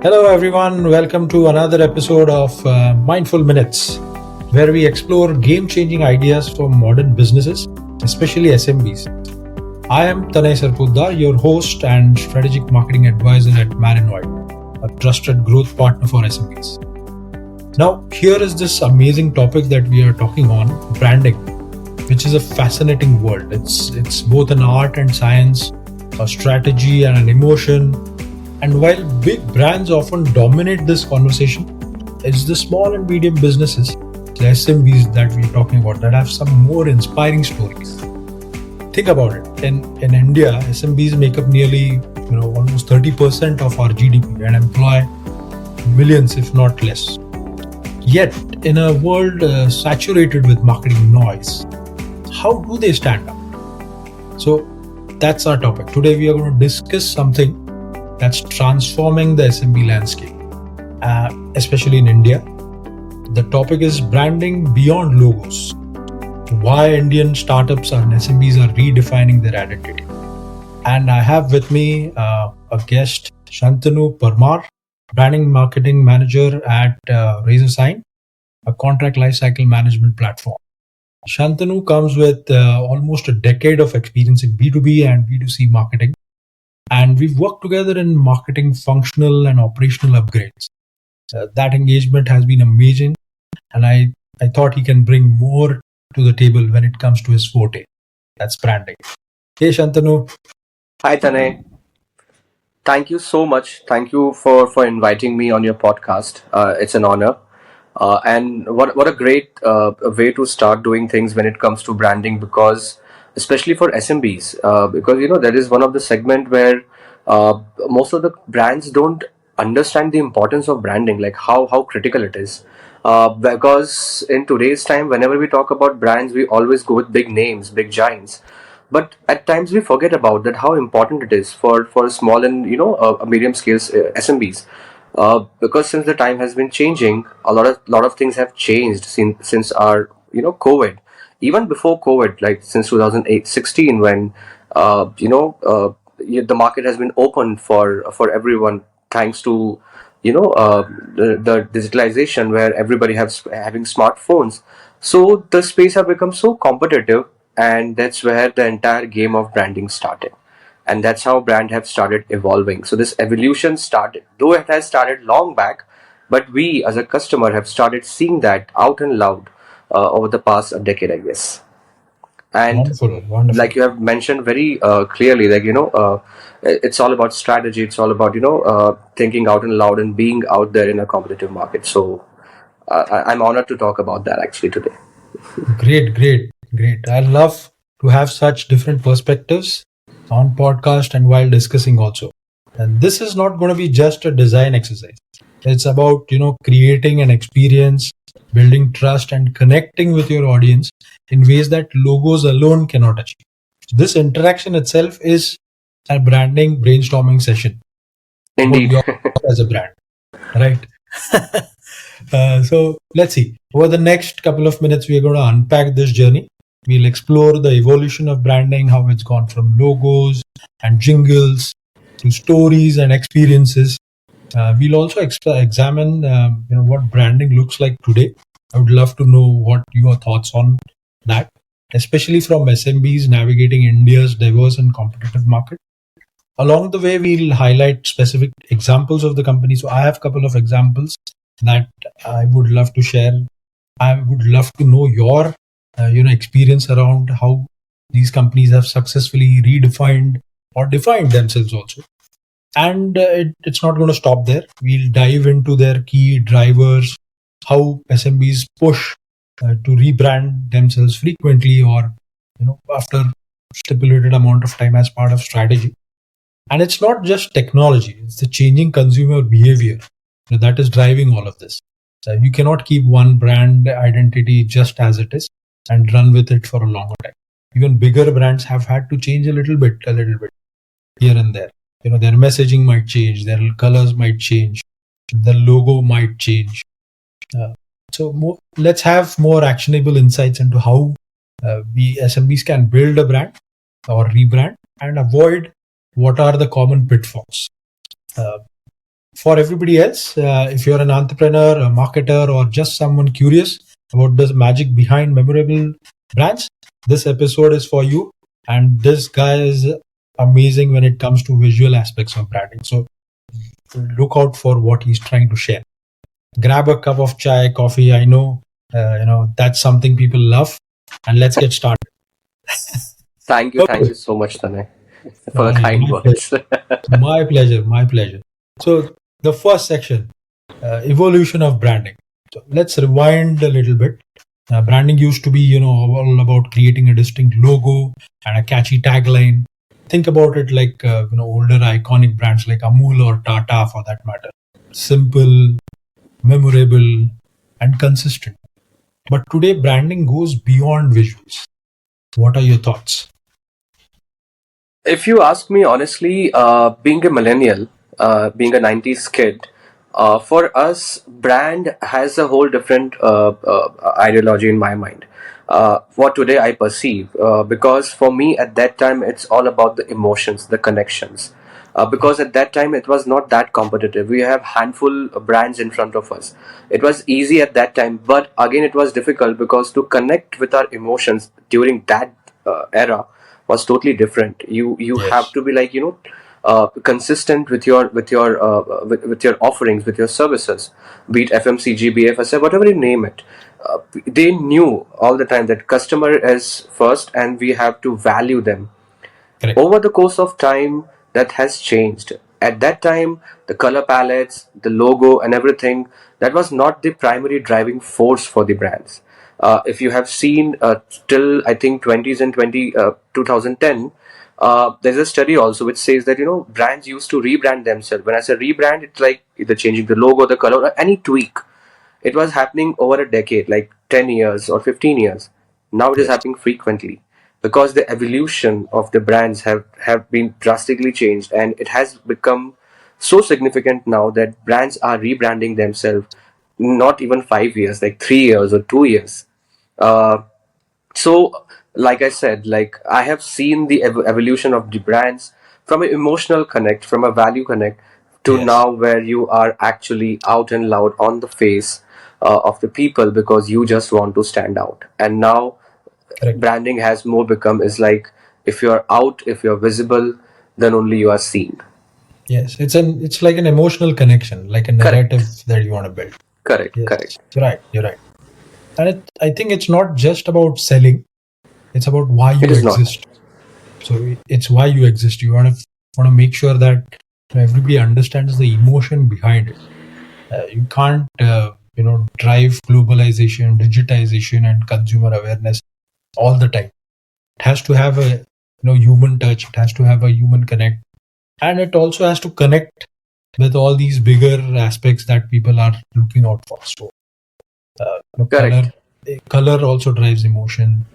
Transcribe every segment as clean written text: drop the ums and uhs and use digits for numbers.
Hello, everyone. Welcome to another episode of Mindful Minutes, where we explore game changing ideas for modern businesses, especially SMBs. I am Tanay Sarpudda, your host and strategic marketing advisor at Marinoid, a trusted growth partner for SMBs. Now, here is this amazing topic that we are talking on, branding, which is a fascinating world. It's both an art and science, a strategy and an emotion. And while big brands often dominate this conversation, it's the small and medium businesses, the SMBs that we're talking about, that have some more inspiring stories. Think about it. In India, SMBs make up nearly almost 30% of our GDP and employ millions, if not less. Yet, in a world saturated with marketing noise, how do they stand out? So that's our topic. Today we are going to discuss something that's transforming the SMB landscape, especially in India. The topic is branding beyond logos. Why Indian startups and SMBs are redefining their identity. And I have with me a guest, Shantanu Parmar, branding marketing manager at RazorSign, a contract lifecycle management platform. Shantanu comes with almost a decade of experience in B2B and B2C marketing. And we've worked together in marketing functional and operational upgrades. That engagement has been amazing. And I thought he can bring more to the table when it comes to his forte. That's branding. Hey, Shantanu. Hi, Tanay. Thank you so much. Thank you for inviting me on your podcast. It's an honor. And what a great way to start doing things when it comes to branding, because especially for SMBs, because that is one of the segment where most of the brands don't understand the importance of branding, like how critical it is. Because in today's time, whenever we talk about brands, we always go with big names, big giants. But at times we forget about that how important it is for small and medium scale SMBs. Because since the time has been changing, a lot of things have changed since our COVID. Even before COVID, like since 2016, when the market has been open for everyone, thanks to the digitalization, where everybody has having smartphones. So the space have become so competitive, and that's where the entire game of branding started, and that's how brand have started evolving. So this evolution started, though it has started long back, but we as a customer have started seeing that out and loud over the past a decade, I guess. And Wonderful, wonderful. like you have mentioned very clearly, like it's all about strategy, it's all about thinking out and loud and being out there in a competitive market. So I'm honored to talk about that actually today. Great, great, great. I love to have such different perspectives on podcast and while discussing also. And this is not going to be just a design exercise. It's about, creating an experience, building trust and connecting with your audience in ways that logos alone cannot achieve. This interaction itself is a branding brainstorming session about Indeed. your as a brand, right? So let's see. Over the next couple of minutes, we are going to unpack this journey. We'll explore the evolution of branding, how it's gone from logos and jingles to stories and experiences. We'll also examine, what branding looks like today. I would love to know what your thoughts on that, especially from SMBs navigating India's diverse and competitive market. Along the way, we'll highlight specific examples of the company. So I have a couple of examples that I would love to share. I would love to know your, experience around how these companies have successfully redefined or defined themselves also. And it's not going to stop there. We'll dive into their key drivers, how SMBs push to rebrand themselves frequently or after stipulated amount of time as part of strategy. And it's not just technology, it's the changing consumer behavior that is driving all of this. So you cannot keep one brand identity just as it is and run with it for a longer time. Even bigger brands have had to change a little bit here and there. Their messaging might change, their colors might change, the logo might change. Let's have more actionable insights into how we SMBs can build a brand or rebrand and avoid what are the common pitfalls. Uh, For everybody else, if you're an entrepreneur, a marketer, or just someone curious about the magic behind memorable brands, this episode is for you. And this guy is amazing when it comes to visual aspects of branding. So look out for what he's trying to share. Grab a cup of chai, coffee. I know, that's something people love. And let's get started. Thank you so much, Tanay, for the My kind pleasure. words. My pleasure. My pleasure. So the first section, evolution of branding. So let's rewind a little bit. Branding used to be, all about creating a distinct logo and a catchy tagline. Think about it like, older iconic brands like Amul or Tata for that matter. Simple, memorable, and consistent. But today, branding goes beyond visuals. What are your thoughts? If you ask me honestly, being a millennial, being a 90s kid, for us, brand has a whole different ideology in my mind. What today I perceive, because for me at that time, it's all about the emotions, the connections. Because at that time it was not that competitive. We have handful of brands in front of us. It was easy at that time, but again it was difficult because to connect with our emotions during that era was totally different. You have Yes, to be like consistent with your offerings, with your services, be it FMCG, BFSI, whatever you name it. They knew all the time that customer is first, and we have to value them. correct. Over the course of time, that has changed. At that time, the color palettes, the logo, and everything, that was not the primary driving force for the brands. If you have seen till I think 20s and 2010, there's a study also which says that brands used to rebrand themselves. When I say rebrand, it's like either changing the logo, the color, or any tweak. It was happening over a decade, like 10 years or 15 years. Now it is Yes, happening frequently because the evolution of the brands have been drastically changed, and it has become so significant now that brands are rebranding themselves not even 5 years, like 3 years or 2 years. Uh, so like I said, like I have seen the evolution of the brands from an emotional connect, from a value connect, to yes, now where you are actually out and loud on the face of the people because you just want to stand out. And now correct. branding has more become is like, if you're out, if you're visible, then only you are seen. Yes, it's like an emotional connection, like a narrative Correct. that you want to build. Correct. Yes, Correct. you're right. You're right. And I think it's not just about selling; it's about why It you is not. exist. So it's why you exist. You want to make sure that everybody understands the emotion behind it. You can't drive globalization, digitization, and consumer awareness all the time. It has to have a human touch. It has to have a human connect, and it also has to connect with all these bigger aspects that people are looking out for. So, color, Correct. color also drives emotion.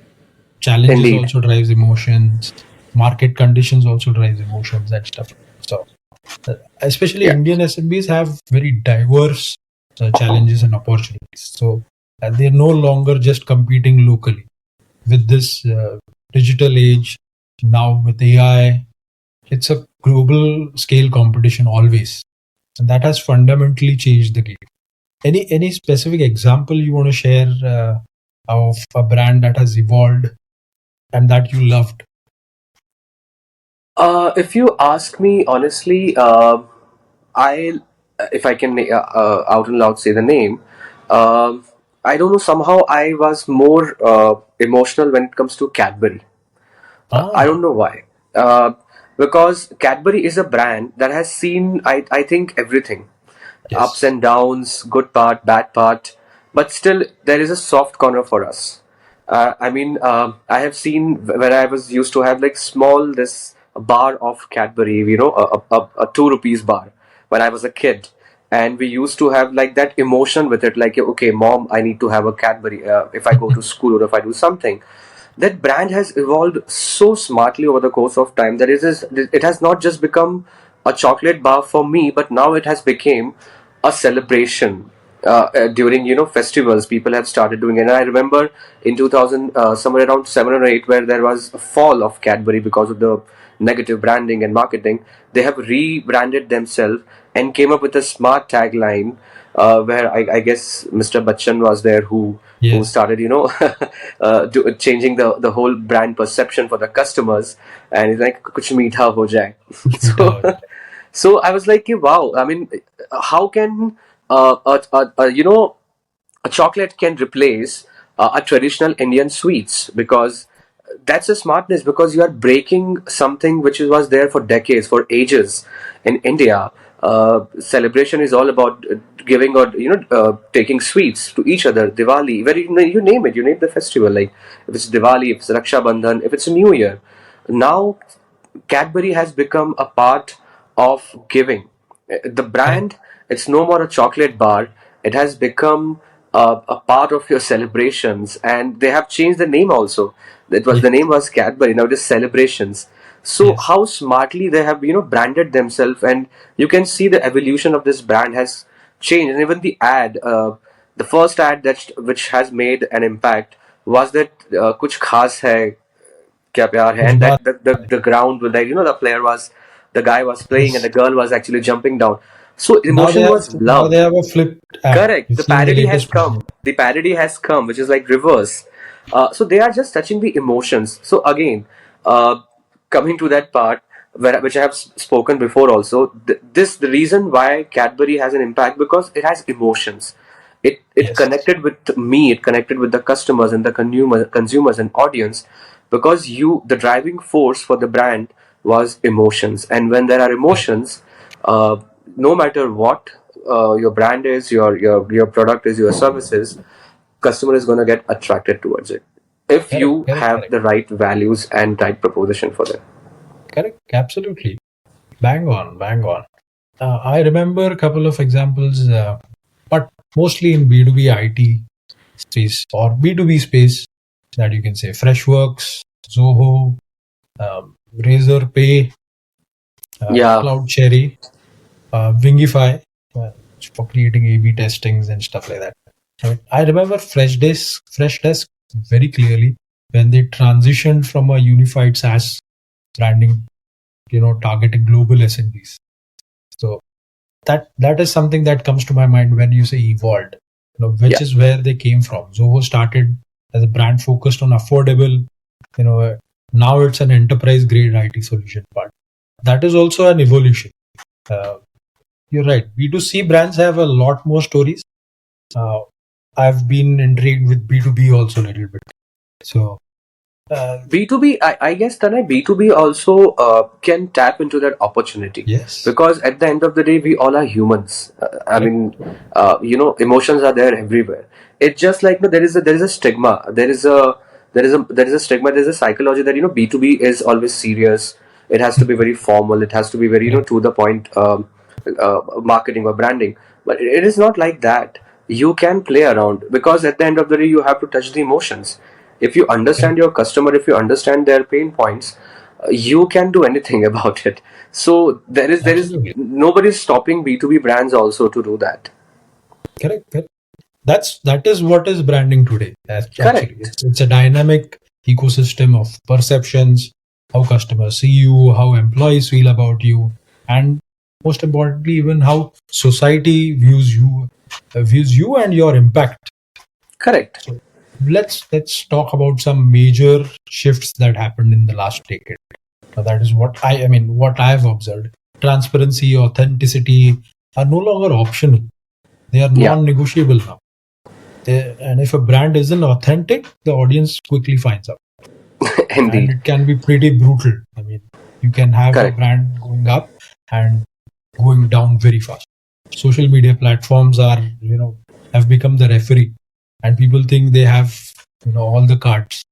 Challenges Indeed. also drives emotions. Market conditions also drives emotions and stuff. So, especially Yeah. Indian SMBs have very diverse challenges and opportunities. So, they're no longer just competing locally with this digital age. Now with AI, it's a global scale competition always, and that has fundamentally changed the game. Any specific example you want to share of a brand that has evolved and that you loved? If you ask me honestly, I, if I can out and loud say the name, I don't know. Somehow I was more emotional when it comes to Cadbury. I Ah, don't know why. Uh, because Cadbury is a brand that has seen, I think, everything, ups yes, and downs, good part, bad part, but still there is a soft corner for us. I mean, I have seen where I was used to have like small this bar of Cadbury, a 2 rupees bar when I was a kid, and we used to have like that emotion with it, like okay, mom, I need to have a Cadbury if I go to school or if I do something. That brand has evolved so smartly over the course of time that it has not just become a chocolate bar for me, but now it has become a celebration. During festivals, people have started doing it. And I remember in 2000, somewhere around 7 or 8, where there was a fall of Cadbury because of the negative branding and marketing, they have rebranded themselves and came up with a smart tagline, where I guess Mr. Bachchan was there, who Yes. started, changing the whole brand perception for the customers, and he's like, "Kuch meetha ho jaye." So, so I was like, wow. I mean, how can a chocolate can replace a traditional Indian sweets? Because that's a smartness, because you are breaking something which was there for decades, for ages in India. Celebration is all about giving, or taking sweets to each other. Diwali, where you name it, you name the festival. Like if it's Diwali, if it's Raksha Bandhan, if it's a New Year. Now Cadbury has become a part of giving. The brand, it's no more a chocolate bar. It has become a part of your celebrations, and they have changed the name also. The name was Cadbury. Now it is Celebrations. So Yes. how smartly they have branded themselves, and you can see the evolution of this brand has changed. And even the ad, the first ad that which has made an impact was that "Kuch Khas Hai, Kya Pyar Hai," कुछ and बात the ground with, like, the player was, the guy was playing and Yes. the girl was actually jumping down. So emotion was Now they love. have a flipped ad. Correct. You've The seen the parody has latest one. come. The parody has come, which is like reverse. So they are just touching the emotions. So again, uh, coming to that part, which I have spoken before also, the reason why Cadbury has an impact, because it has emotions. It Yes. connected with me. It connected with the customers and the consumers and audience, because the driving force for the brand was emotions. And when there are Correct. emotions, uh, no matter what your brand is, your product is, your services, customer is going to get attracted towards it if Correct. you Correct. have Correct. the right values and right proposition for them. Correct. Absolutely. Bang on. Bang on. I remember a couple of examples, but mostly in B2B IT space or B2B space, that you can say Freshworks, Zoho, Razor Pay, Yeah. Cloud Cherry, Wingify, for creating A/B testings and stuff like that. I remember Freshdesk very clearly when they transitioned from a unified SaaS branding, targeting global SMBs. So that is something that comes to my mind when you say evolved, which Yeah. is where they came from. Zoho started as a brand focused on affordable, now it's an enterprise grade IT solution, but that is also an evolution. Uh, you're right. B2C brands have a lot more stories. Uh, I've been intrigued with B2B also a little bit. So, B2B, I guess, Tanay, B2B also can tap into that opportunity, yes. because at the end of the day, we all are humans. I Correct. mean, emotions are there everywhere. It's just like, there is a stigma. There is a stigma. There's a psychology that B2B is always serious. It has to be very formal. It has to be very Correct. to the point, marketing or branding. But it is not like that. You can play around, because at the end of the day, you have to touch the emotions. If you understand Correct. your customer, if you understand their pain points, you can do anything about it. So there is Absolutely. nobody's stopping B2B brands also to do that. Correct. Correct. That is what is branding today. Actually, Correct. it's a dynamic ecosystem of perceptions, how customers see you, how employees feel about you, and most importantly, even how society views you and your impact. Correct. So let's talk about some major shifts that happened in the last decade. Now, that is what I've observed. Transparency, authenticity are no longer optional. They are Yeah. non-negotiable now. And if a brand isn't authentic, the audience quickly finds out, and Indeed. it can be pretty brutal. I mean, you can have a Correct. brand going up and going down very fast. Social media platforms have become the referee, and people think they have all the cards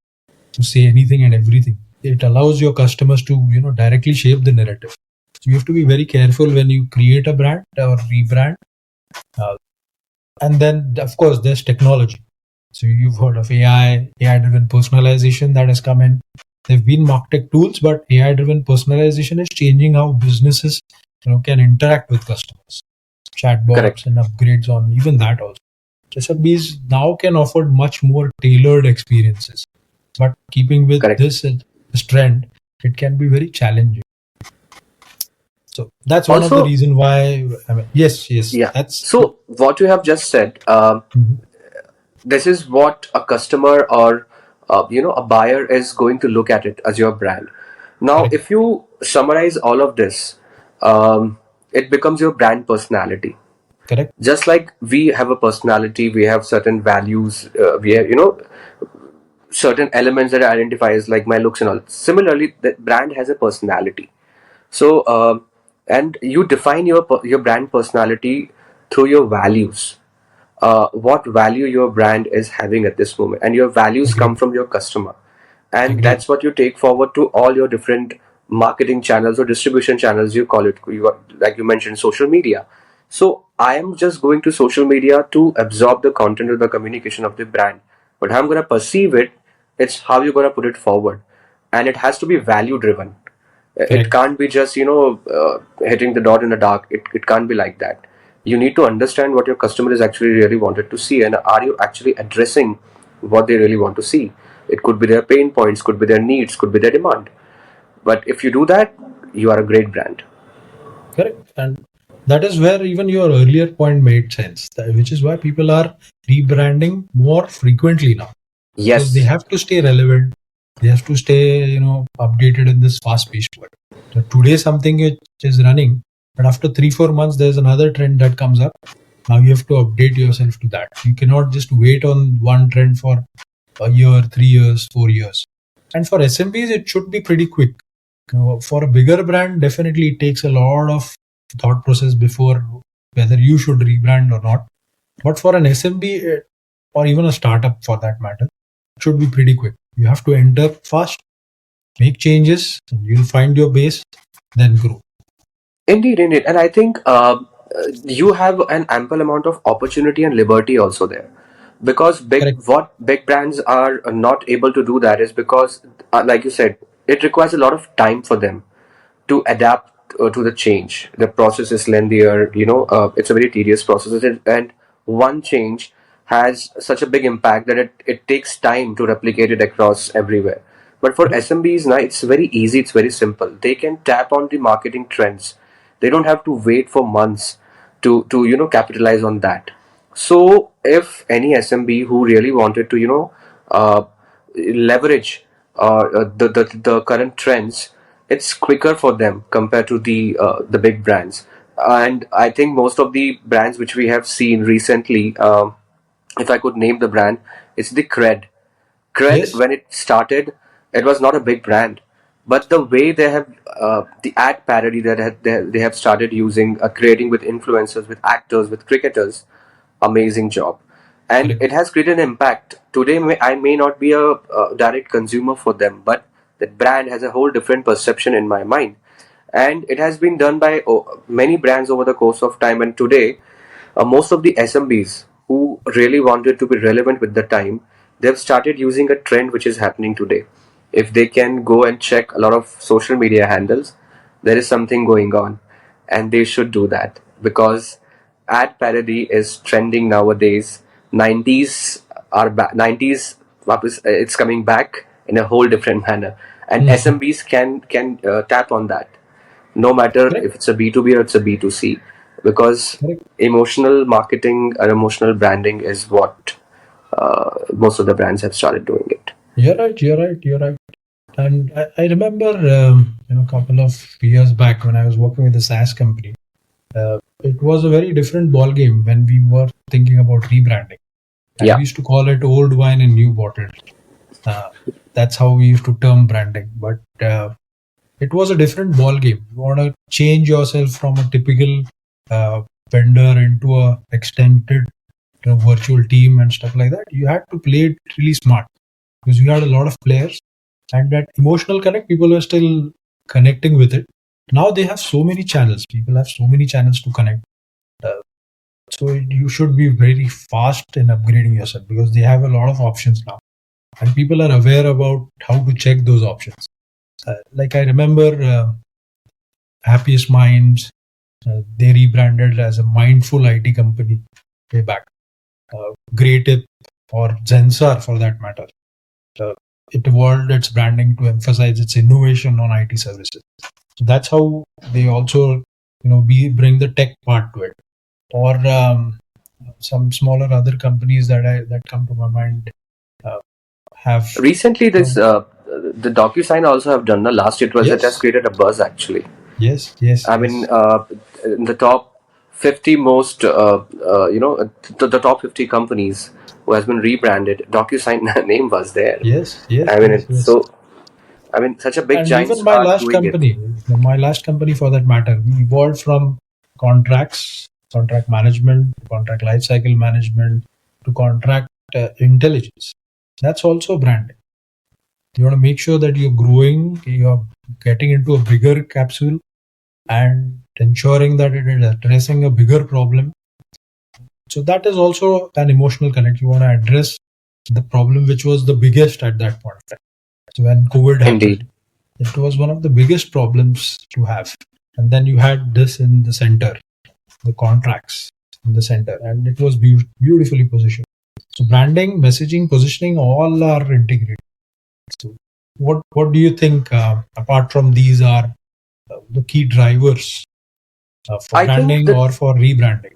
to say anything and everything. It allows your customers to directly shape the narrative. So you have to be very careful when you create a brand or rebrand. Uh, and then of course there's technology. So you've heard of AI driven personalization that has come in. They've been market tools, but AI driven personalization is changing how businesses can interact with customers. Correct. Chatbots and upgrades on even that also. SMBs now can offer much more tailored experiences. But keeping with Correct. this trend, it can be very challenging. So that's one of the Also, reason why. I mean, yes, yeah. that's. So what you have just said, Mhm. this is what a customer or a buyer is going to look at it as your brand. Now, Correct, if you summarize all of this, um, it becomes your brand personality. correct, Just like we have a personality, we have certain values, we have certain elements that identify as like my looks and all. Similarly, the brand has a personality. So, and you define your brand personality through your values. What value your brand is having at this moment, and your values come agreed, from your customer, and agreed. that's what you take forward to all your different marketing channels or distribution channels. You call it, like you mentioned, social media. So I am just going to social media to absorb the content or the communication of the brand, but how I'm going to perceive it, it's how you're going to put it forward, and it has to be value driven. It Correct, can't be just hitting the dot in the dark. It can't be like that. You need to understand what your customer is actually really wanted to see, and are you actually addressing what they really want to see. It could be their pain points, could be their needs, could be their demand. But if you do that, you are a great brand. correct. And that is where even your earlier point made sense, which is why people are rebranding more frequently now, because they Yes. have to stay relevant. They have to stay, updated in this fast-paced world. So today something which is running, but after 3-4 months, there's another trend that comes up. Now you have to update yourself to that. You cannot just wait on one trend for a year, 3 years, 4 years. And for SMBs, it should be pretty quick. For a bigger brand, definitely it takes a lot of thought process before whether you should rebrand or not. But for an SMB or even a startup for that matter, it should be pretty quick. You have to enter fast, make changes, and you'll find your base, then grow. Indeed, indeed. And I think you have an ample amount of opportunity and liberty also there. Because Correct. what big brands are not able to do that is because, like you said, it requires a lot of time for them to adapt to the change. The process is lengthier, it's a very tedious process. And one change has such a big impact that it takes time to replicate it across everywhere. But for Correct. SMBs now, it's very easy, it's very simple. They can tap on the marketing trends. They don't have to wait for months to capitalize on that. So if any SMB who really wanted to leverage the current trends, it's quicker for them compared to the big brands. And I think most of the brands which we have seen recently, if I could name the brand, it's the Cred. Cred, Yes. when it started, it was not a big brand, but the way they have the ad parody that they have started using, creating with influencers, with actors, with cricketers, amazing job, and Correct. it has created an impact. Today, I may not be a direct consumer for them, but the brand has a whole different perception in my mind, and it has been done by many brands over the course of time. And today, most of the SMBs who really wanted to be relevant with the time, they've started using a trend which is happening today. If they can go and check a lot of social media handles, there is something going on, and they should do that because ad parody is trending nowadays. 90s are back. 90s, it's coming back in a whole different manner, and Mhm. SMBs can tap on that, no matter Correct. if it's a B2B or it's a B2C, because Correct. emotional marketing and emotional branding is what most of the brands have started doing it. You're right. You're right. You're right. And I remember, a couple of years back when I was working with a SaaS company, it was a very different ball game when we were thinking about rebranding. And we Yeah, used to call it old wine in new bottles. Uh, that's how we used to term branding. But it was a different ball game. You want to change yourself from a typical uh, vendor into a extended virtual team and stuff like that. You had to play it really smart because you had a lot of players and that emotional connect. People were still connecting with it. Now they have so many channels. People have so many channels to connect. Uh, so you should be very fast in upgrading yourself because they have a lot of options now, and people are aware about how to check those options. Like I remember Happiest Minds, they rebranded as a mindful IT company way back. Great Tip or Zensar for that matter. it evolved its branding to emphasize its innovation on IT services. So that's how they also, bring the tech part to it. Or some smaller other companies that come to my mind have. Recently, this the DocuSign also have done. Last it has Yes, created a buzz actually. yes, I mean, in the top 50 most, the top 50 companies who has been rebranded, DocuSign name was there. yes, yes, I mean, yes, it's yes. so. I mean, such a big And even giants are doing it. my last company for that matter, we evolved from contracts, contract management, contract lifecycle management to contract intelligence. That's also branding. You want to make sure that you're growing, you're getting into a bigger capsule and ensuring that it is addressing a bigger problem. So that is also an emotional connect. You want to address the problem which was the biggest at that point. So when COVID happened, Indeed. it was one of the biggest problems to have. And then you had this in the center, the contracts in the center, and it was beautifully positioned. So branding, messaging, positioning, all are integrated. So what do you think, apart from these, are the key drivers for I think branding that or for rebranding?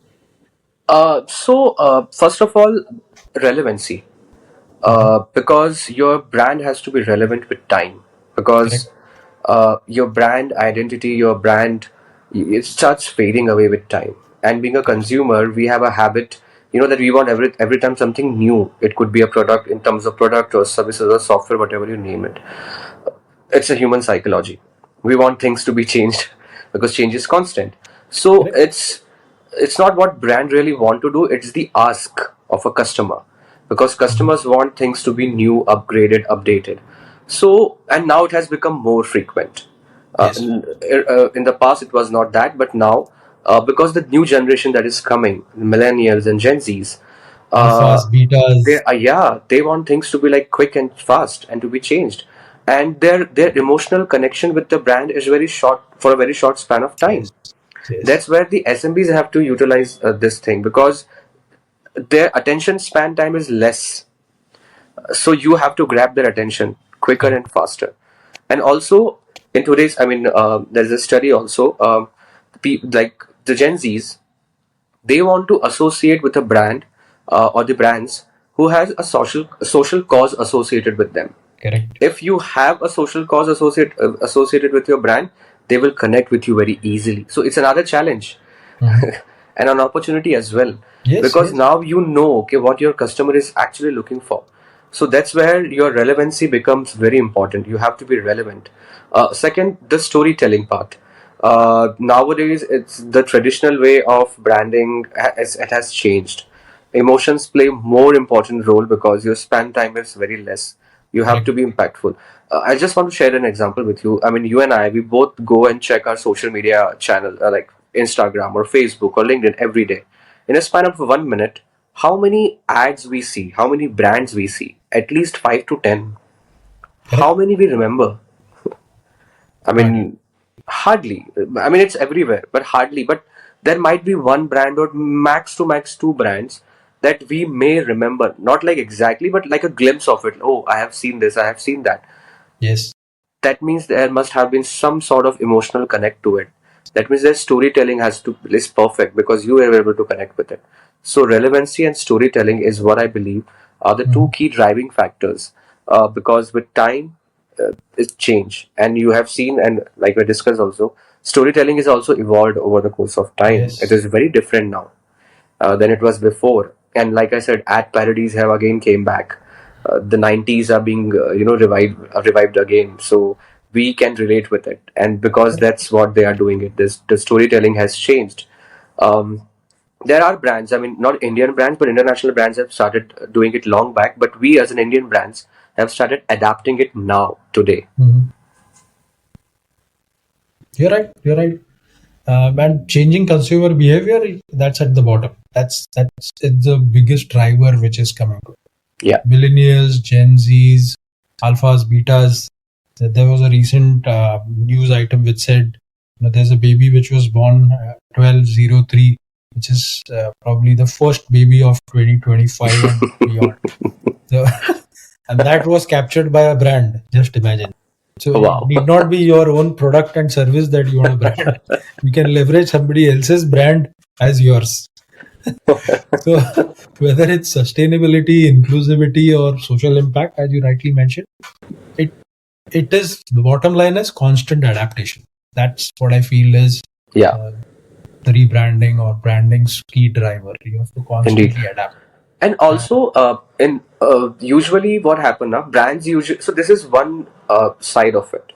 first of all, relevancy. Mhm. Because your brand has to be relevant with time. Correct. Because your brand identity, your brand, it starts fading away with time. And being a Correct. consumer, we have a habit, that we want every time something new. It could be a product in terms of product or services or software, whatever you name it. It's a human psychology. We want things to be changed because change is constant. So Correct. it's not what brand really want to do, it's the ask of a customer, because Mhm. customers want things to be new, upgraded, updated. So, and now it has become more frequent. Yes. In the past it was not that, but now, because the new generation that is coming, millennials and Gen Z's, uh, Alphas, betas. they want things to be like quick and fast and to be changed, and their emotional connection with the brand is very short, for a very short span of Yes. time. Yes. That's where the SMBs have to utilize this thing, because their attention span time is less. So you have to grab their attention quicker Correct. and faster. And also, in today's, I mean, there's a study also, like the Gen Zs, they want to associate with a brand, or the brands who has a social cause associated with them. Correct. If you have a social cause associated with your brand, they will connect with you very easily. So it's another challenge Mhm. and an opportunity as well, Yes. because Yes. now you know, okay, what your customer is actually looking for. So that's where your relevancy becomes very important. You have to be relevant. Second, the storytelling part. Nowadays it's the traditional way of branding, it has changed. Emotions play more important role because your span time is very less. You have Correct. to be impactful. I just want to share an example with you. I mean, you and I, we both go and check our social media channel, like Instagram or Facebook or LinkedIn every day. In a span of 1 minute, how many ads we see, how many brands we see? At least 5 to 10. How Correct. many we remember? I Hardly. mean, hardly. I mean, it's everywhere, but hardly. But there might be one brand or max to max two brands that we may remember. Not like exactly, but like a glimpse of it. Oh, I have seen this, I have seen that. Yes. That means there must have been some sort of emotional connect to it. That means their storytelling has to is perfect because you were able to connect with it. So relevancy and storytelling is what I believe are the two Mhm. key driving factors. Because with time, it's change, and you have seen, and like we discussed also, storytelling is also evolved over the course of time. It Yes. is very different now than it was before. And like I said, ad parodies have again came back. The 90s are being revived again. So we can relate with it, and because Correct. that's what they are doing. It this the storytelling has changed. Um, there are brands. I mean, not Indian brands, but international brands have started doing it long back. But we, as an Indian brands, have started adapting it now today. Mhm. You're right. You're right. And changing consumer behavior, that's at the bottom. That's it's the biggest driver which is coming. Yeah. Millennials, Gen Zs, alphas, betas. There was a recent news item which said, there's a baby which was born 1203, which is probably the first baby of 2025 and beyond. So and that was captured by a brand. Just imagine. So it Wow. need not be your own product and service that you want to brand. You can leverage somebody else's brand as yours. So whether it's sustainability, inclusivity, or social impact, as you rightly mentioned, it it is the bottom line is constant adaptation. That's what I feel is Yeah, uh, the rebranding or branding's key driver. You have to indeed. constantly adapt. And also, in usually what happen now, brands usually. So this is one side of it.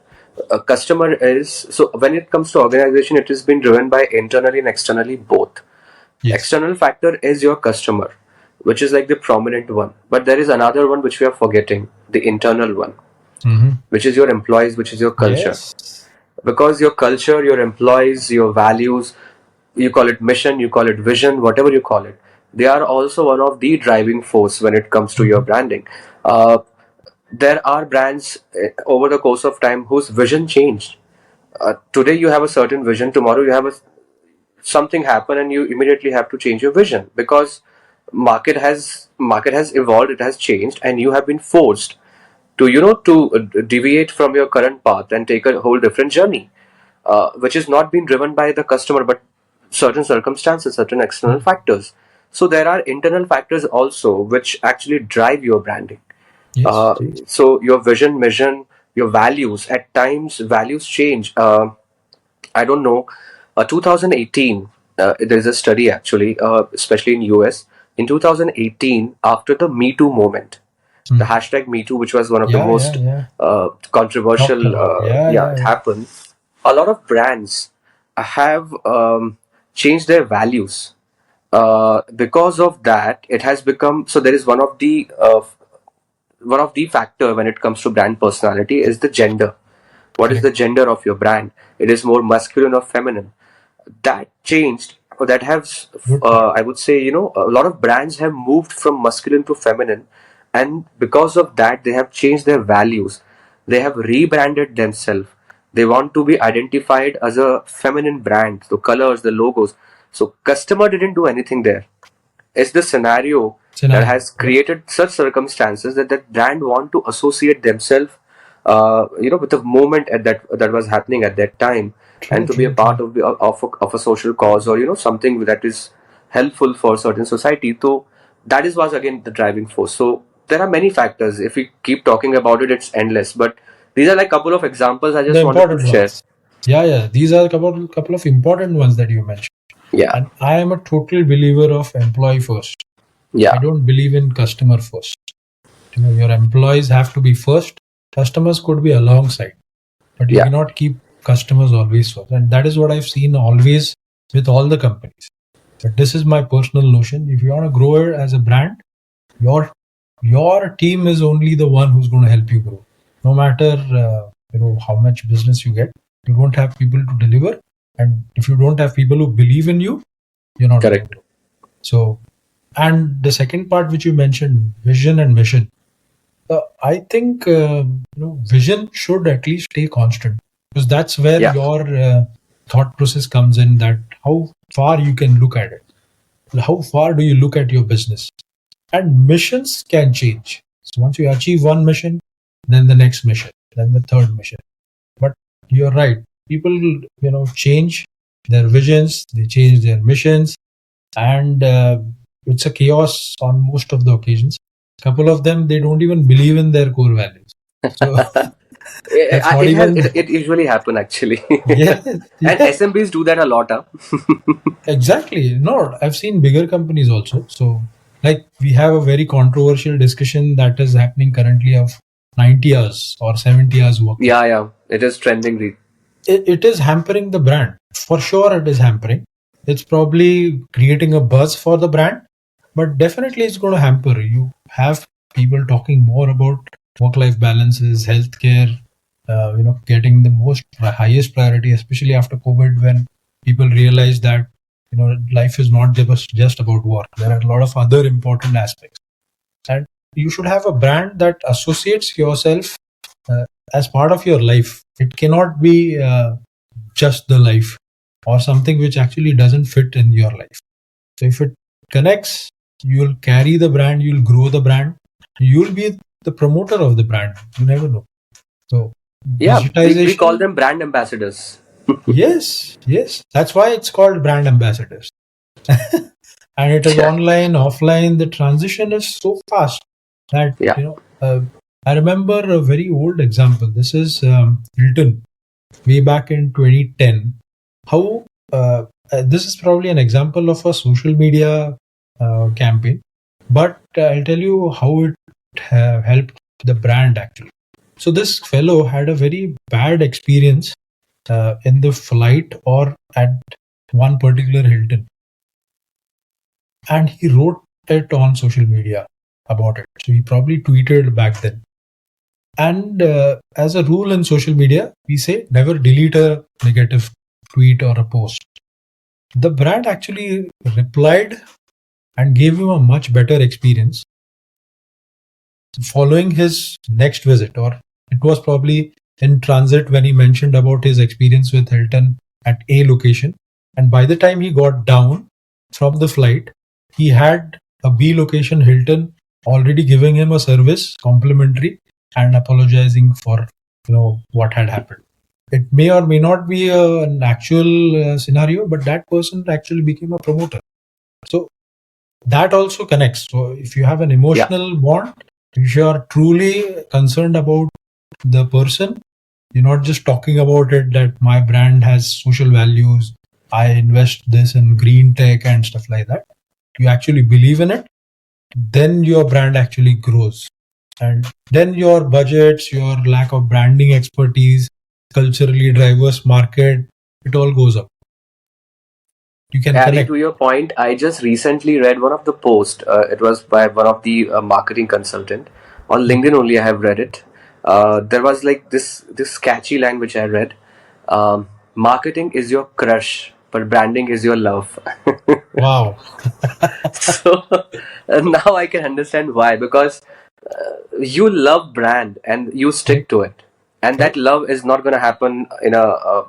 A customer is so when it comes to organization, it has been driven by internally and externally both. Yes. External factor is your customer, which is like the prominent one. But there is another one which we are forgetting, the internal one, which is your employees, which is your culture. Yes. Because your culture, your employees, your values, you call it mission, you call it vision, whatever you call it, they are also one of the driving force when it comes to your branding. Uh, there are brands over the course of time whose vision changed. Today you have a certain vision, tomorrow you have something happen and you immediately have to change your vision because market has evolved, it has changed, and you have been forced to deviate from your current path and take a whole different journey, which is not being driven by the customer but certain circumstances, certain external factors. So there are internal factors also which actually drive your branding. Yes. uh, so your vision, mission, your values, at times values change. I don't know. 2018, there's a study actually, especially in US. In 2018, after the Me Too movement, the hashtag Me Too, which was one of the most Yeah. Talked controversial, about. it happened. A lot of brands have changed their values. Because of that, it has become so. There is one of the factor when it comes to brand personality is the gender. What is the Correct. gender of your brand? It is more masculine or feminine. That changed, or that has, Good point. I would say, a lot of brands have moved from masculine to feminine, and because of that, they have changed their values. They have rebranded themselves. They want to be identified as a feminine brand. The colors, the logos. So customer didn't do anything there. It's the scenario that Scenario. has created such circumstances that that brand want to associate themselves, with the moment at that was happening at that time, and to be a part of of a social cause, or something that is helpful for certain society. So that is was again the driving force. So there are many factors. If we keep talking about it, it's endless. But these are like couple of examples I The just wanted to important share. ones. Yeah. These are a couple of important ones that you mentioned. Yeah, And I am a total believer of employee first. I yeah, don't believe in customer first. Your employees have to be first. Customers could be alongside, but you yeah, cannot keep customers always first. And that is what I've seen always with all the companies. But this is my personal notion. If you want to grow it as a brand, your your team is only the one who's going to help you grow. No matter how much business you get, you don't have people to deliver, and if you don't have people who believe in you, you're not going correct. to. So, and the second part which you mentioned, vision and mission. I think vision should at least stay constant because that's where Yeah, your thought process comes in. That how far you can look at it, how far do you look at your business, and missions can change. So once you achieve one mission, then the next mission, then the third mission. But you're right. People, change their visions, they change their missions, and it's a chaos on most of the occasions. Couple of them they don't even believe in their core values, so that's not it has even it usually happen actually. yes, And yes, SMBs do that a lot, huh? exactly. No, I've seen bigger companies also. So like we have a very controversial discussion that is happening currently of 90 hours or 70 hours work week. Yeah, it is trending. It is hampering the brand for sure. It is hampering. It's probably creating a buzz for the brand, but definitely it's going to hamper. You have people talking more about work-life balances, healthcare, getting the most highest priority, especially after COVID, when people realize that life is not just about work. There are a lot of other important aspects, and you should have a brand that associates yourself uh, as part of your life. It cannot be just the life or something which actually doesn't fit in your life. So if it connects, you'll carry the brand, you'll grow the brand, you'll be the promoter of the brand. You never know. So Yeah, we call digitization, them brand ambassadors. yes, that's why it's called brand ambassadors. And it is Yeah, online, offline. The transition is so fast that yeah, I remember a very old example. This is Hilton way back in 2010. How this is probably an example of a social media campaign, but I'll tell you how it helped the brand actually. So this fellow had a very bad experience in the flight or at one particular Hilton, and he wrote it on social media about it. So he probably tweeted back then. And as a rule in social media, we say never delete a negative tweet or a post. The brand actually replied and gave him a much better experience following his next visit, or it was probably in transit when he mentioned about his experience with Hilton at A location. And by the time he got down from the flight, he had a B location Hilton already giving him a service complimentary and apologizing for what had happened. It may or may not be an actual scenario, but that person actually became a promoter. So that also connects. So if you have an yeah, emotional bond, if you are truly concerned about the person, you're not just talking about it that my brand has social values, I invest this in green tech and stuff like that. You actually believe in it, then your brand actually grows. And then your budgets, your lack of branding expertise, culturally diverse market, it all goes up. You can adding connect. to your point, I just recently read one of the posts. It was by one of the marketing consultant on Okay. LinkedIn. Only I have read it. There was like this catchy line which I read. Marketing is your crush, but branding is your love. Wow. So now I can understand why, because you love brand and you stick Correct. to it, and that Correct. love is not going to happen in a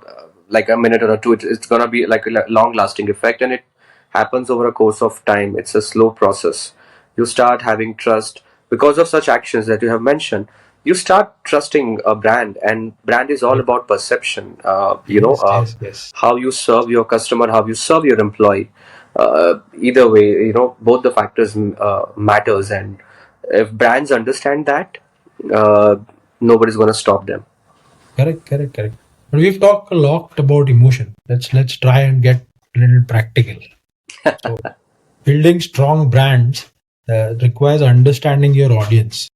like a minute or two. It's going to be like a long lasting effect, and it happens over a course of time. It's a slow process. You start having trust because of such actions that you have mentioned. You start trusting a brand, and brand is all Correct. about perception. Yes, yes, yes. How you serve your customer, how you serve your employee. Either way, both the factors matters, and if brands understand that, uh, nobody's going to stop them. Correct, correct, correct. But we've talked a lot about emotion. Let's try and get a little practical. So building strong brands requires understanding your audience.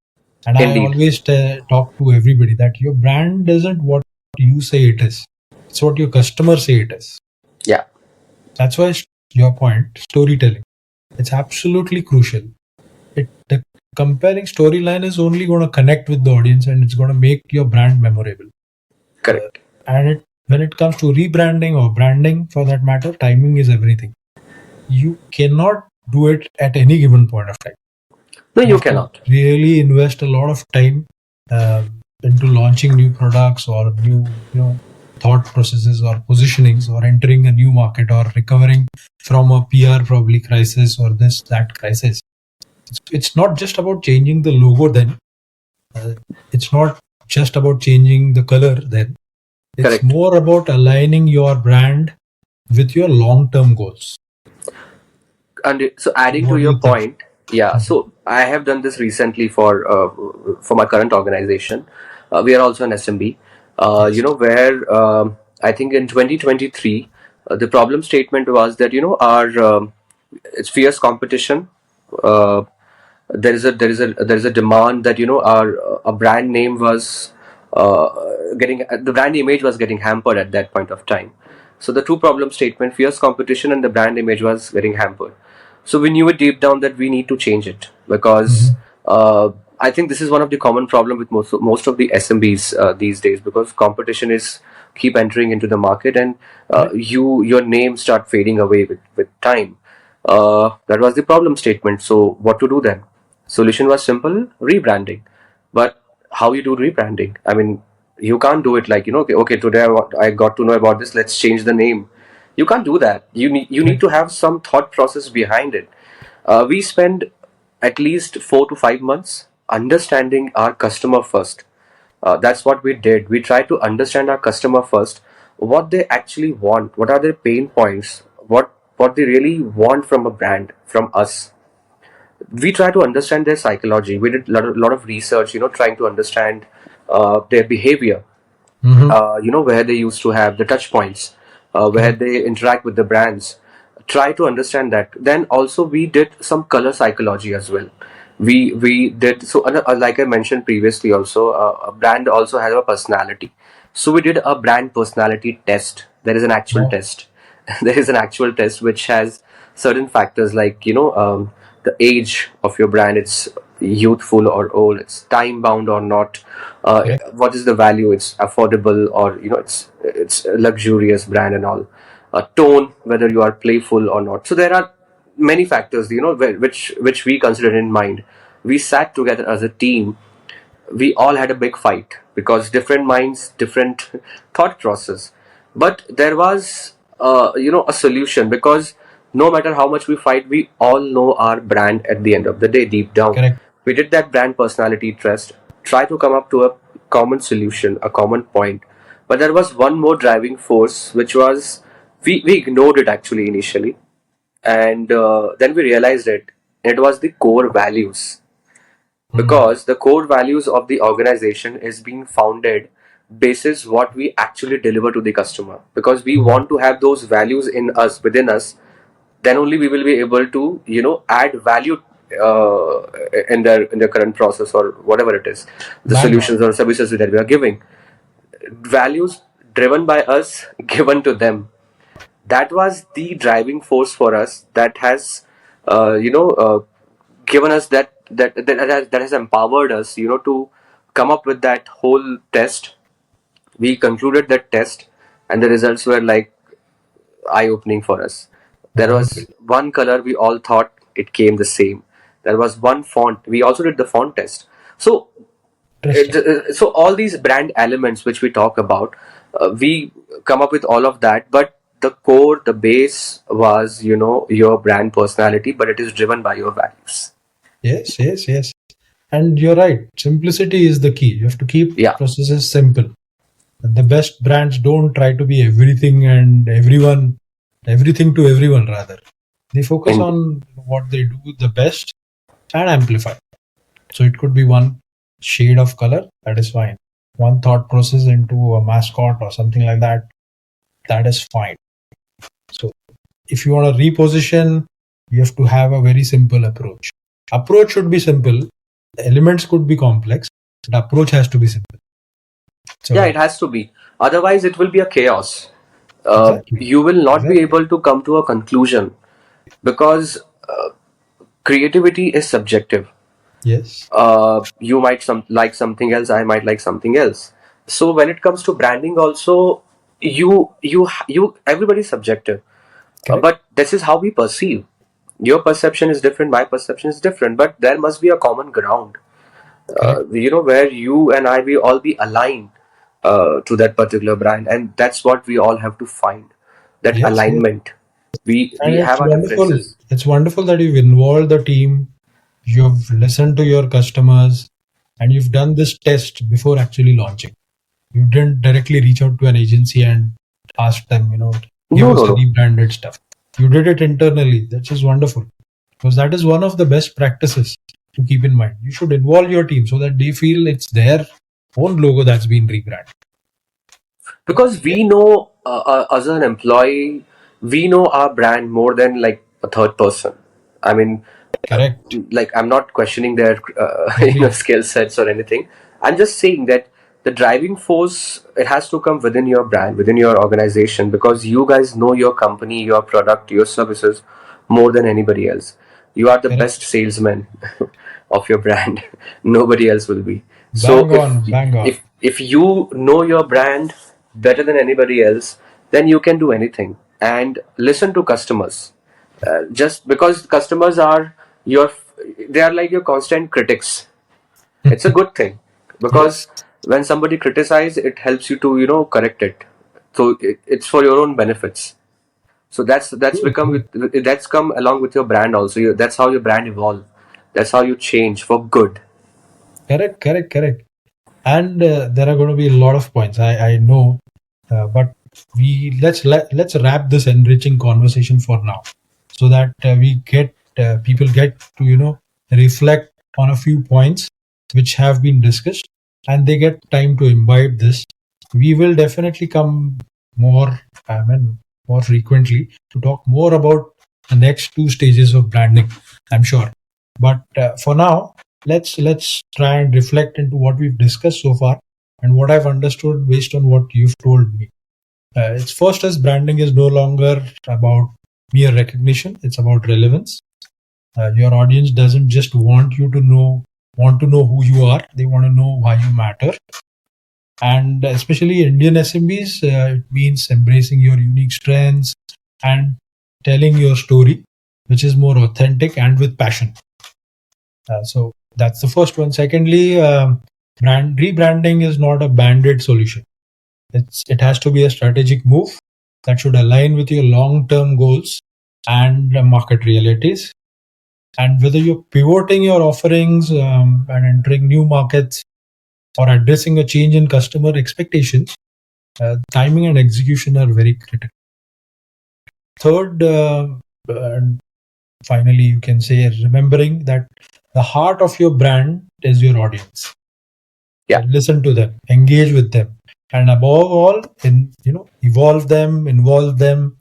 And I Indeed. always talk to everybody that your brand isn't what you say it is. It's what your customers say it is. Yeah, That's why your point, storytelling. It's absolutely crucial. The compelling storyline is only going to connect with the audience and it's going to make your brand memorable. correct. And when it comes to rebranding or branding for that matter, timing is everything. You cannot do it at any given point of time. No, You you have to cannot. really invest a lot of time into launching new products or new thought processes or positionings or entering a new market or recovering from a PR probably crisis or this that crisis. It's not just about changing the logo then. It's not just about changing the color then. It's Correct. more about aligning your brand with your long-term goals. And so, adding to What do your you think? point, yeah. So I have done this recently for my current organization. We are also an SMB. Yes. Where I think in 2023, the problem statement was that our it's fierce competition. Uh, there is a demand that our a brand name was getting the brand image was getting hampered at that point of time. So the two problem statement, fierce competition and the brand image, was getting hampered. So we knew it deep down that we need to change it, because Mhm. I think this is one of the common problem with most of the SMBs these days, because competition is keep entering into the market, and Correct. your name start fading away with time. That was the problem statement. So what to do then? Solution was simple: rebranding. But how you do rebranding? I mean, you can't do it like okay, today I got to know about this. Let's change the name. You can't do that. You need Correct. to have some thought process behind it. We spend at least 4 to 5 months understanding our customer first. That's what we did. We tried to understand our customer first, what they actually want, what are their pain points, what they really want from a brand, from us. We try to understand their psychology. We did lot of research, trying to understand their behavior, where they used to have the touch points, where Correct. they interact with the brands. Try to understand that. Then also we did some color psychology as well. We did so, like I mentioned previously. Also, a brand also has a personality. So we did a brand personality test. There is an actual Wow. test. There is an actual test which has certain factors like the age of your brand. It's youthful or old. It's time bound or not. Correct. What is the value? It's affordable or it's a luxurious brand and all. Tone, whether you are playful or not. So there are many factors, which we considered in mind. We sat together as a team. We all had a big fight because different minds, different thought process. But there was, a solution, because no matter how much we fight, we all know our brand at the end of the day, deep down. Correct. We did that brand personality test, try to come up to a common solution, a common point. But there was one more driving force, which was we ignored it actually initially, and then we realized it. It was the core values, Mhm. because the core values of the organization is being founded basis what we actually deliver to the customer, because we Mhm. want to have those values in us, within us. Then only we will be able to add value in their current process or whatever it is, the Bang on. solutions or services that we are giving. Values driven by us, given to them. That was the driving force for us, that has given us that has empowered us, to come up with that whole test. We concluded that test, and the results were like eye-opening for us. There Wonderful. was one color we all thought it came the same. There was one font. We also did the font test. So Interesting. so all these brand elements which we talk about, we come up with all of that, but the core, the base was your brand personality, but it is driven by your values. Yes, yes, yes. And you're right. Simplicity is the key. You have to keep Yeah. processes simple. The best brands don't try to be everything and everyone, everything to everyone, rather. They focus Indeed. on what they do the best and amplify. So it could be one shade of color, that is fine. One thought process into a mascot or something like that, that is fine. So if you want to reposition, you have to have a very simple approach. Approach should be simple. The elements could be complex. The approach has to be simple. Yeah, So it has to be. Otherwise, it will be a chaos. exactly, You will not be exactly. able to come to a conclusion, because creativity is subjective. Yes, You might like something else, I might like something else. So when it comes to branding also, you everybody's subjective. correct, But this is how we perceive. Your perception is different, my perception is different, but there must be a common ground, correct. where you and I, we all be aligned to that particular brand, and that's what we all have to find, that Yes, yes. alignment. We And have it's our wonderful. differences. It's wonderful that you've involved the team, you've listened to your customers, and you've done this test before actually launching. You didn't directly reach out to an agency and ask them, give No, us no, a no. rebranded stuff. You did it internally. That's just wonderful. Because that is one of the best practices to keep in mind. You should involve your team so that they feel it's their own logo that's been rebranded. Because we know, as an employee, we know our brand more than like a third person. I mean, uh, Correct. like, I'm not questioning their Agree. skill sets or anything. I'm just saying that the driving force, it has to come within your brand, within your organization, because you guys know your company, your product, your services more than anybody else. You are the best Correct. salesman of your brand. Nobody else will be. So Bang on, bang on. if you know your brand better than anybody else, then you can do anything. And listen to customers. Just because customers are your, they are like your constant critics. It's a good thing, Yes. because when somebody criticizes, it helps you to correct it. So it's for your own benefits. So that's True, become true. that's come along with your brand also. That's how your brand evolve. That's how you change for good. Correct. And there are going to be a lot of points. I know, but let's wrap this enriching conversation for now, so that people get to reflect on a few points which have been discussed, and they get time to imbibe this. We will definitely come more, more frequently to talk more about the next two stages of branding, I'm sure. But for now, let's try and reflect into what we've discussed so far and what I've understood based on what you've told me. It's first, as branding is no longer about mere recognition; it's about relevance. Your audience doesn't just want to know who you are; they want to know why you matter. And especially Indian SMBs, it means embracing your unique strengths and telling your story, which is more authentic and with passion. So that's the first one. Secondly, rebranding is not a band-aid solution. It has to be a strategic move that should align with your long-term goals and market realities. And whether you're pivoting your offerings and entering new markets or addressing a change in customer expectations, timing and execution are very critical. Third, and finally, you can say remembering that the heart of your brand is your audience. Yeah. Listen to them, engage with them, and above all, involve them.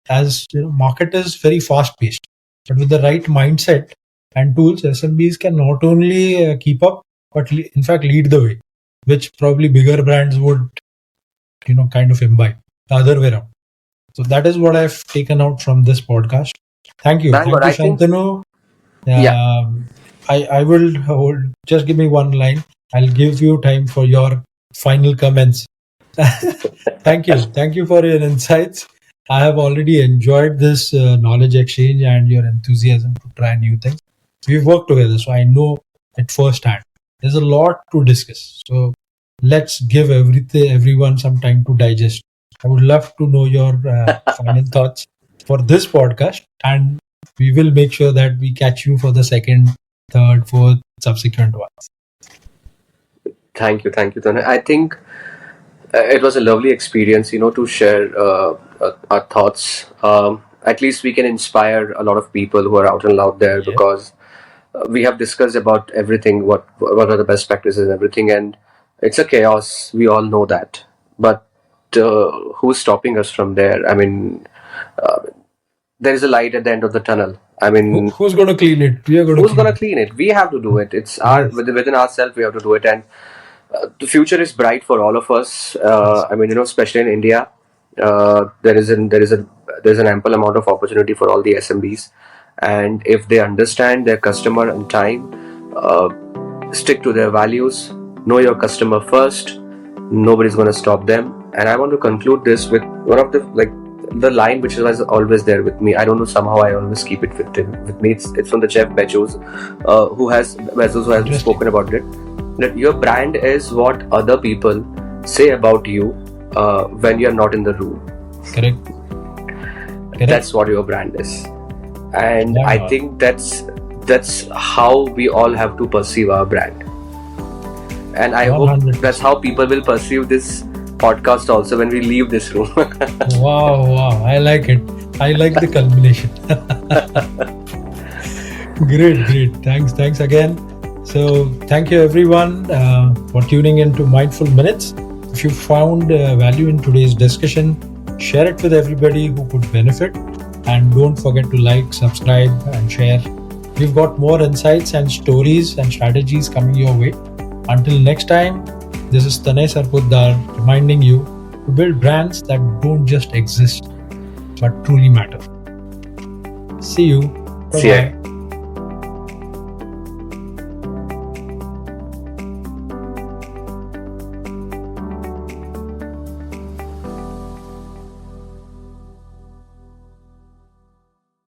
As market is very fast paced, but with the right mindset and tools, SMBs can not only keep up, but in fact lead the way, which probably bigger brands would kind of imbibe the other way around. So that is what I've taken out from this podcast. Thank you. Man, but I think Shantanu. Yeah. I will hold. Just give me one line. I'll give you time for your final comments. Thank you for your insights. I have already enjoyed this knowledge exchange and your enthusiasm to try new things. We've worked together, so I know it firsthand. There's a lot to discuss, so let's give everyone some time to digest. I would love to know your final thoughts for this podcast, and we will make sure that we catch you for the second, third, fourth, subsequent ones. Thank you, Tane. I think it was a lovely experience, to share our thoughts. At least we can inspire a lot of people who are out and out there, because we have discussed about everything, what are the best practices and everything, and it's a chaos. We all know that, but who's stopping us from there? I mean, there is a light at the end of the tunnel. I mean, who's going to clean it? Who's going to clean it? We have to do it. It's within ourselves. We have to do it, and the future is bright for all of us. I mean, especially in India, there's an ample amount of opportunity for all the SMBs, and if they understand their customer on time, stick to their values, know your customer first, nobody's going to stop them. And I want to conclude this with one of the line which was always there with me. I don't know, somehow I always keep it with me. It's from the Jeff Bezos, who has spoken about it. That your brand is what other people say about you when you're not in the room. Correct. That's what your brand is, and yeah. I think that's how we all have to perceive our brand. And I 100%. Hope that's how people will perceive this podcast also when we leave this room. Wow, I like it. I like the culmination. Great. Thanks again. So thank you everyone for tuning into Mindful Minutes. If you found value in today's discussion, share it with everybody who could benefit, and don't forget to like, subscribe and share. We've got more insights and stories and strategies coming your way. Until next time, this is Tanay Sarpoddar reminding you to build brands that don't just exist but truly matter. See you. Bye-bye. See ya.